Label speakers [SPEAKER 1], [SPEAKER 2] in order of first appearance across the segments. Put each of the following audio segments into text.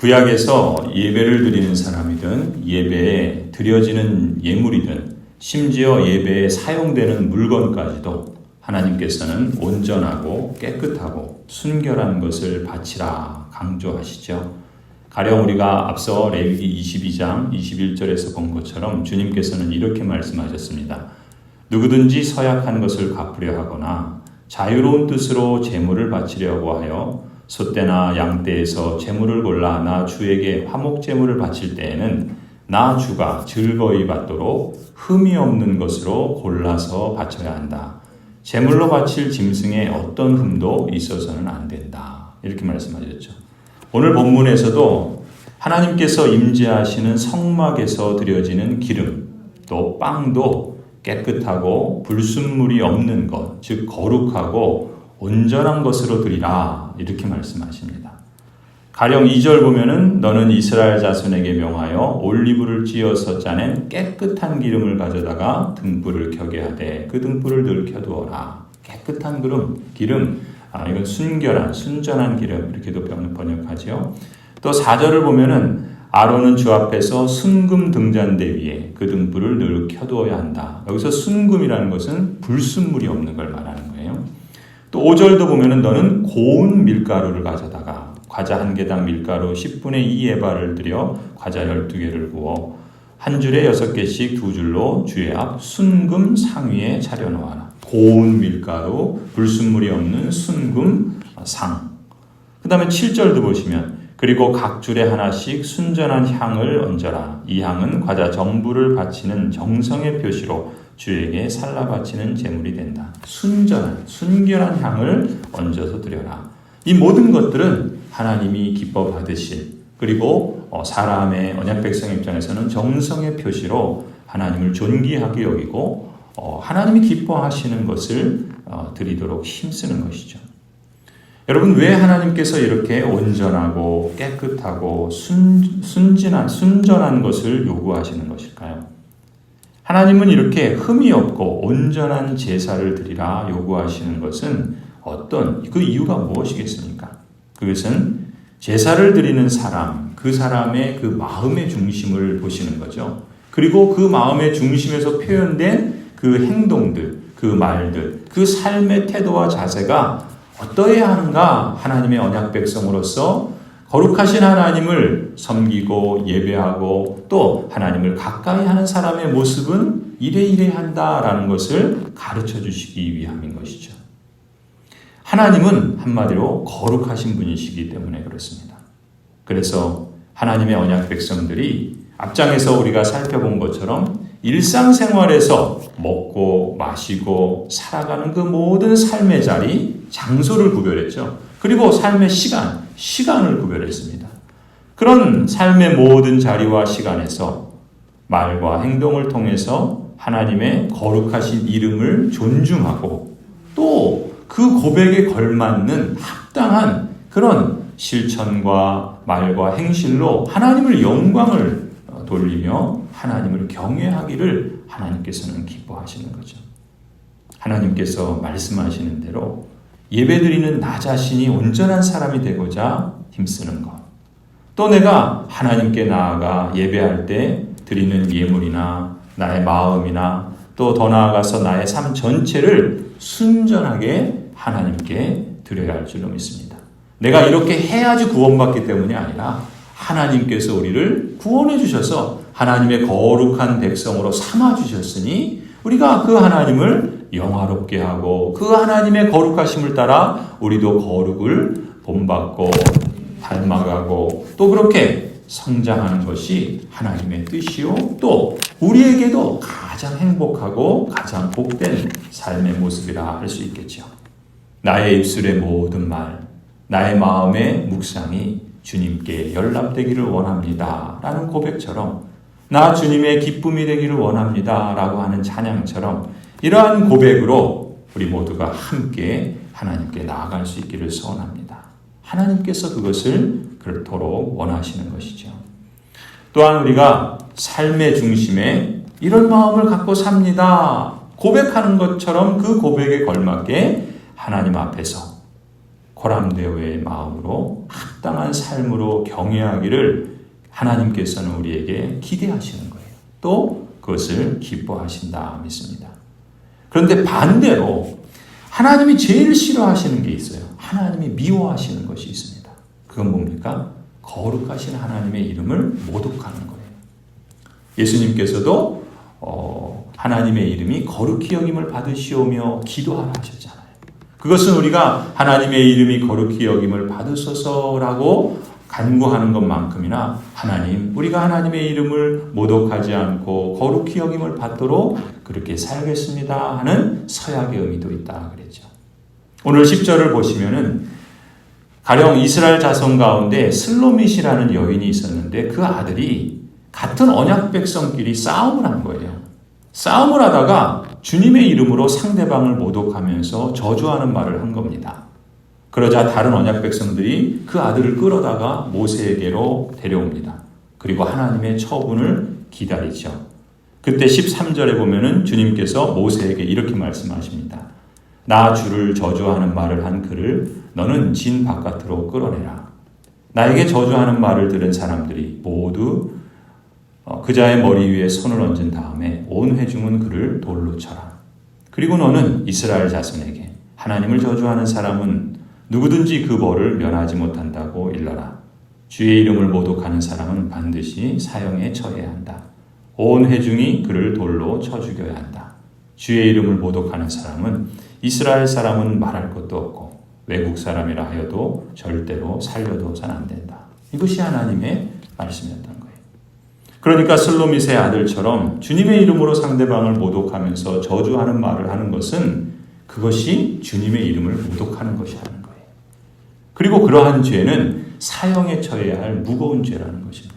[SPEAKER 1] 구약에서 예배를 드리는 사람이든 예배에 드려지는 예물이든 심지어 예배에 사용되는 물건까지도 하나님께서는 온전하고 깨끗하고 순결한 것을 바치라 강조하시죠. 가령 우리가 앞서 레위기 22장 21절에서 본 것처럼 주님께서는 이렇게 말씀하셨습니다. 누구든지 서약한 것을 갚으려 하거나 자유로운 뜻으로 제물을 바치려고 하여 소떼나 양떼에서 제물을 골라 나 주에게 화목 제물을 바칠 때에는 나 주가 즐거이 받도록 흠이 없는 것으로 골라서 바쳐야 한다. 제물로 바칠 짐승에 어떤 흠도 있어서는 안 된다. 이렇게 말씀하셨죠. 오늘 본문에서도 하나님께서 임재하시는 성막에서 드려지는 기름, 또 빵도 깨끗하고 불순물이 없는 것, 즉 거룩하고 온전한 것으로 드리라 이렇게 말씀하십니다. 가령 2절 보면은 너는 이스라엘 자손에게 명하여 올리브를 찧어서 짜낸 깨끗한 기름을 가져다가 등불을 켜게 하되 그 등불을 늘 켜두어라. 깨끗한 기름, 이건 순결한, 순전한 기름 이렇게도 번역하죠. 또 4절을 보면은 아론은 주 앞에서 순금 등잔대 위에 그 등불을 늘 켜두어야 한다. 여기서 순금이라는 것은 불순물이 없는 걸 말하는 거예요. 또 5절도 보면은 너는 고운 밀가루를 가져다가 과자 한 개당 밀가루 10분의 2 에바를 들여 과자 12개를 구워 한 줄에 6개씩 두 줄로 주의 앞 순금 상위에 차려놓아라. 고운 밀가루, 불순물이 없는 순금 상. 그 다음에 7절도 보시면 그리고 각 줄에 하나씩 순전한 향을 얹어라. 이 향은 과자 전부를 바치는 정성의 표시로 주에게 살라 바치는 제물이 된다. 순결한 향을 얹어서 드려라. 이 모든 것들은 하나님이 기뻐 받으실, 그리고 사람의 언약 백성 입장에서는 정성의 표시로 하나님을 존귀하게 여기고 하나님이 기뻐하시는 것을 드리도록 힘쓰는 것이죠. 여러분, 왜 하나님께서 이렇게 온전하고 깨끗하고 순전한 것을 요구하시는 것일까요? 하나님은 이렇게 흠이 없고 온전한 제사를 드리라 요구하시는 것은 그 이유가 무엇이겠습니까? 그것은 제사를 드리는 사람, 그 사람의 그 마음의 중심을 보시는 거죠. 그리고 그 마음의 중심에서 표현된 그 행동들, 그 말들, 그 삶의 태도와 자세가 어떠해야 하는가? 하나님의 언약 백성으로서 거룩하신 하나님을 섬기고 예배하고 또 하나님을 가까이 하는 사람의 모습은 이래이래 한다라는 것을 가르쳐 주시기 위함인 것이죠. 하나님은 한마디로 거룩하신 분이시기 때문에 그렇습니다. 그래서 하나님의 언약 백성들이 앞장에서 우리가 살펴본 것처럼 일상생활에서 먹고 마시고 살아가는 그 모든 삶의 자리, 장소를 구별했죠. 그리고 삶의 시간을 구별했습니다. 그런 삶의 모든 자리와 시간에서 말과 행동을 통해서 하나님의 거룩하신 이름을 존중하고 또 그 고백에 걸맞는 합당한 그런 실천과 말과 행실로 하나님을 영광을 돌리며 하나님을 경외하기를 하나님께서는 기뻐하시는 거죠. 하나님께서 말씀하시는 대로 예배드리는 나 자신이 온전한 사람이 되고자 힘쓰는 것. 또 내가 하나님께 나아가 예배할 때 드리는 예물이나 나의 마음이나 또 더 나아가서 나의 삶 전체를 순전하게 하나님께 드려야 할 줄로 믿습니다. 내가 이렇게 해야지 구원받기 때문이 아니라 하나님께서 우리를 구원해 주셔서 하나님의 거룩한 백성으로 삼아 주셨으니 우리가 그 하나님을 영화롭게 하고 그 하나님의 거룩하심을 따라 우리도 거룩을 본받고 닮아가고 또 그렇게 성장하는 것이 하나님의 뜻이요 또 우리에게도 가장 행복하고 가장 복된 삶의 모습이라 할 수 있겠죠. 나의 입술의 모든 말, 나의 마음의 묵상이 주님께 연락되기를 원합니다 라는 고백처럼 나 주님의 기쁨이 되기를 원합니다 라고 하는 찬양처럼 이러한 고백으로 우리 모두가 함께 하나님께 나아갈 수 있기를 소원합니다. 하나님께서 그것을 그렇도록 원하시는 것이죠. 또한 우리가 삶의 중심에 이런 마음을 갖고 삽니다. 고백하는 것처럼 그 고백에 걸맞게 하나님 앞에서 고람되어의 마음으로 합당한 삶으로 경외하기를 하나님께서는 우리에게 기대하시는 거예요. 또 그것을 기뻐하신다 믿습니다. 그런데 반대로 하나님이 제일 싫어하시는 게 있어요. 하나님이 미워하시는 것이 있습니다. 그건 뭡니까? 거룩하신 하나님의 이름을 모독하는 거예요. 예수님께서도 하나님의 이름이 거룩히 여김을 받으시오며 기도하라 하셨잖아요. 그것은 우리가 하나님의 이름이 거룩히 여김을 받으소서라고 간구하는 것만큼이나 하나님, 우리가 하나님의 이름을 모독하지 않고 거룩히 여김을 받도록 그렇게 살겠습니다 하는 서약의 의미도 있다 그랬죠. 오늘 10절을 보시면은 가령 이스라엘 자손 가운데 슬로밋이라는 여인이 있었는데 그 아들이 같은 언약 백성끼리 싸움을 한 거예요. 싸움을 하다가 주님의 이름으로 상대방을 모독하면서 저주하는 말을 한 겁니다. 그러자 다른 언약 백성들이 그 아들을 끌어다가 모세에게로 데려옵니다. 그리고 하나님의 처분을 기다리죠. 그때 13절에 보면은 주님께서 모세에게 이렇게 말씀하십니다. 나 주를 저주하는 말을 한 그를 너는 진 바깥으로 끌어내라. 나에게 저주하는 말을 들은 사람들이 모두 그자의 머리 위에 손을 얹은 다음에 온 회중은 그를 돌로 쳐라. 그리고 너는 이스라엘 자손에게 하나님을 저주하는 사람은 누구든지 그 벌을 면하지 못한다고 일러라. 주의 이름을 모독하는 사람은 반드시 사형에 처해야 한다. 온 회중이 그를 돌로 쳐 죽여야 한다. 주의 이름을 모독하는 사람은 이스라엘 사람은 말할 것도 없고 외국 사람이라 하여도 절대로 살려둬선 안 된다. 이것이 하나님의 말씀이었던 거예요. 그러니까 슬로밋의 아들처럼 주님의 이름으로 상대방을 모독하면서 저주하는 말을 하는 것은 그것이 주님의 이름을 모독하는 것이라는 거예요. 그리고 그러한 죄는 사형에 처해야 할 무거운 죄라는 것입니다.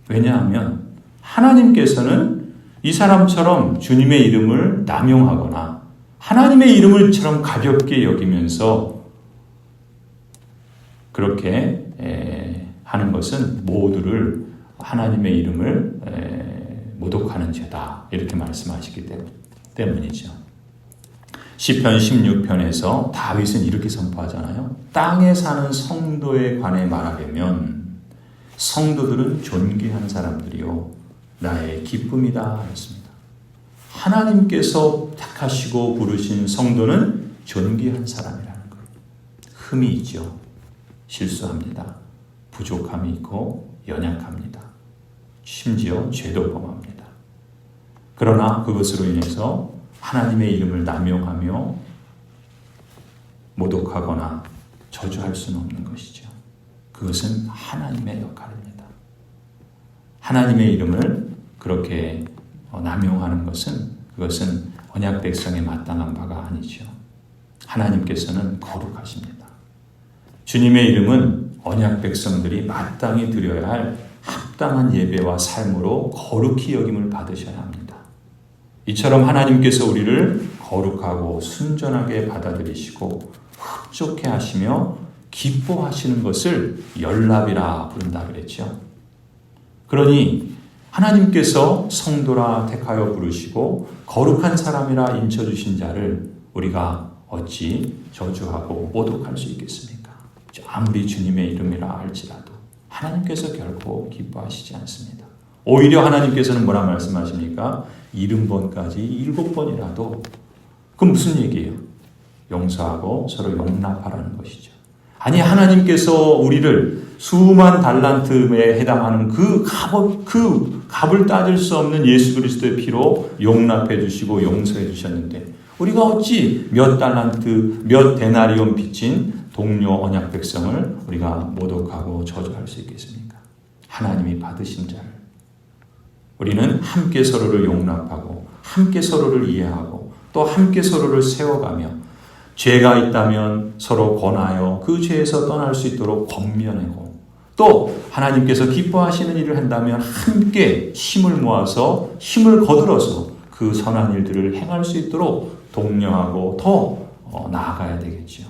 [SPEAKER 1] 왜냐하면 하나님께서는 이 사람처럼 주님의 이름을 남용하거나 하나님의 이름을처럼 가볍게 여기면서 그렇게 하는 것은 모두를 하나님의 이름을 모독하는 죄다 이렇게 말씀하시기 때문이죠. 시편 16편에서 다윗은 이렇게 선포하잖아요. 땅에 사는 성도에 관해 말하려면 성도들은 존귀한 사람들이요 나의 기쁨이다 했습니다. 하나님께서 택하시고 부르신 성도는 존귀한 사람이라는 거예요. 흠이 있죠. 실수합니다. 부족함이 있고 연약합니다. 심지어 죄도 범합니다. 그러나 그것으로 인해서 하나님의 이름을 남용하며 모독하거나 저주할 수는 없는 것이죠. 그것은 하나님의 역할입니다. 하나님의 이름을 그렇게 남용하는 그것은 언약 백성에 마땅한 바가 아니죠. 하나님께서는 거룩하십니다. 주님의 이름은 언약 백성들이 마땅히 드려야 할 합당한 예배와 삶으로 거룩히 여김을 받으셔야 합니다. 이처럼 하나님께서 우리를 거룩하고 순전하게 받아들이시고 흡족해 하시며 기뻐하시는 것을 연랍이라 부른다 그랬죠. 그러니 하나님께서 성도라 택하여 부르시고 거룩한 사람이라 인쳐주신 자를 우리가 어찌 저주하고 모독할 수 있겠습니까? 아무리 주님의 이름이라 할지라도 하나님께서 결코 기뻐하시지 않습니다. 오히려 하나님께서는 뭐라 말씀하십니까? 70번까지 7번이라도 그건 무슨 얘기예요? 용서하고 서로 용납하라는 것이죠. 아니 하나님께서 우리를 수만 달란트에 해당하는 그 값을 따질 수 없는 예수 그리스도의 피로 용납해 주시고 용서해 주셨는데 우리가 어찌 몇 달란트 몇 데나리온 빚진 동료 언약 백성을 우리가 모독하고 저주할 수 있겠습니까? 하나님이 받으신 자를 우리는 함께 서로를 용납하고 함께 서로를 이해하고 또 함께 서로를 세워가며 죄가 있다면 서로 권하여 그 죄에서 떠날 수 있도록 권면하고 또 하나님께서 기뻐하시는 일을 한다면 함께 힘을 모아서 힘을 거들어서 그 선한 일들을 행할 수 있도록 독려하고 더 나아가야 되겠죠.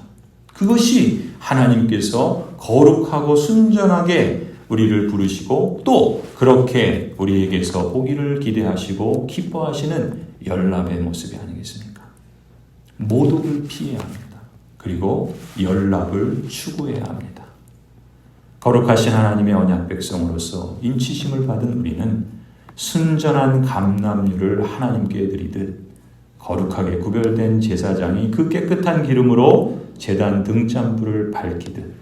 [SPEAKER 1] 그것이 하나님께서 거룩하고 순전하게 우리를 부르시고 또 그렇게 우리에게서 보기를 기대하시고 기뻐하시는 연랍의 모습이 아니겠습니까? 모독을 피해야 합니다. 그리고 연랍을 추구해야 합니다. 거룩하신 하나님의 언약 백성으로서 인치심을 받은 우리는 순전한 감람류를 하나님께 드리듯 거룩하게 구별된 제사장이 그 깨끗한 기름으로 제단 등잔불을 밝히듯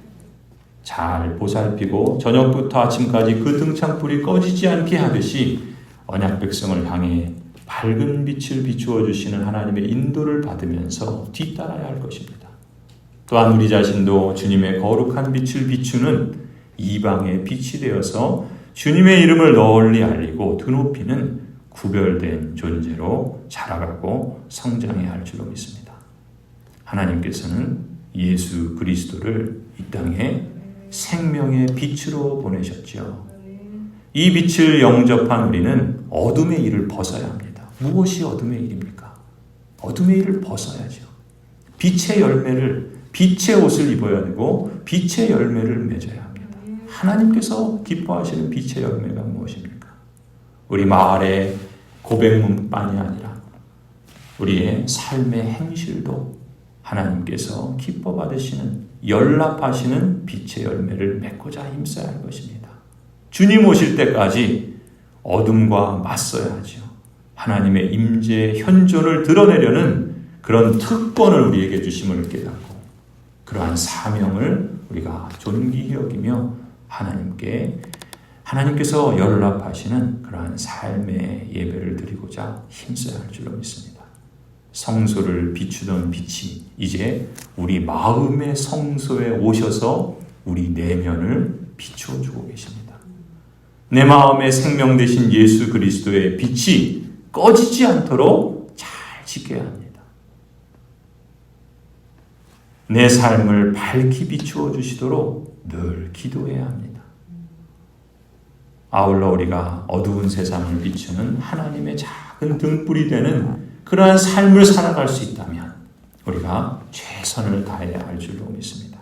[SPEAKER 1] 잘 보살피고 저녁부터 아침까지 그 등잔불이 꺼지지 않게 하듯이 언약 백성을 향해 밝은 빛을 비추어 주시는 하나님의 인도를 받으면서 뒤따라야 할 것입니다. 또한 우리 자신도 주님의 거룩한 빛을 비추는 이방의 빛이 되어서 주님의 이름을 널리 알리고 드높이는 구별된 존재로 자라가고 성장해야 할 줄로 믿습니다. 하나님께서는 예수 그리스도를 이 땅에 생명의 빛으로 보내셨죠. 이 빛을 영접한 우리는 어둠의 일을 벗어야 합니다. 무엇이 어둠의 일입니까? 어둠의 일을 벗어야죠. 빛의 열매를, 빛의 옷을 입어야 되고 빛의 열매를 맺어야 합니다. 하나님께서 기뻐하시는 빛의 열매가 무엇입니까? 우리 마을의 고백문만이 아니라 우리의 삶의 행실도 하나님께서 기뻐 받으시는, 연락하시는 빛의 열매를 맺고자 힘써야 할 것입니다. 주님 오실 때까지 어둠과 맞서야 하죠. 하나님의 임재 현존을 드러내려는 그런 특권을 우리에게 주심을 깨닫고 그러한 사명을 우리가 존귀히 여기며 하나님께서 연락하시는 그러한 삶의 예배를 드리고자 힘써야 할 줄로 믿습니다. 성소를 비추던 빛이 이제 우리 마음의 성소에 오셔서 우리 내면을 비추어 주고 계십니다. 내 마음의 생명 되신 예수 그리스도의 빛이 꺼지지 않도록 잘 지켜야 합니다. 내 삶을 밝히 비추어 주시도록 늘 기도해야 합니다. 아울러 우리가 어두운 세상을 비추는 하나님의 작은 등불이 되는 그러한 삶을 살아갈 수 있다면 우리가 최선을 다해야 할 줄로 믿습니다.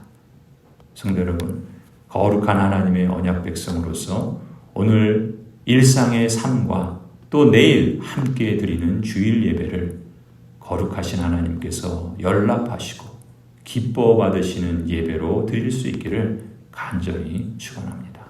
[SPEAKER 1] 성도 여러분, 거룩한 하나님의 언약 백성으로서 오늘 일상의 삶과 또 내일 함께 드리는 주일 예배를 거룩하신 하나님께서 연락하시고 기뻐 받으시는 예배로 드릴 수 있기를 간절히 축원합니다.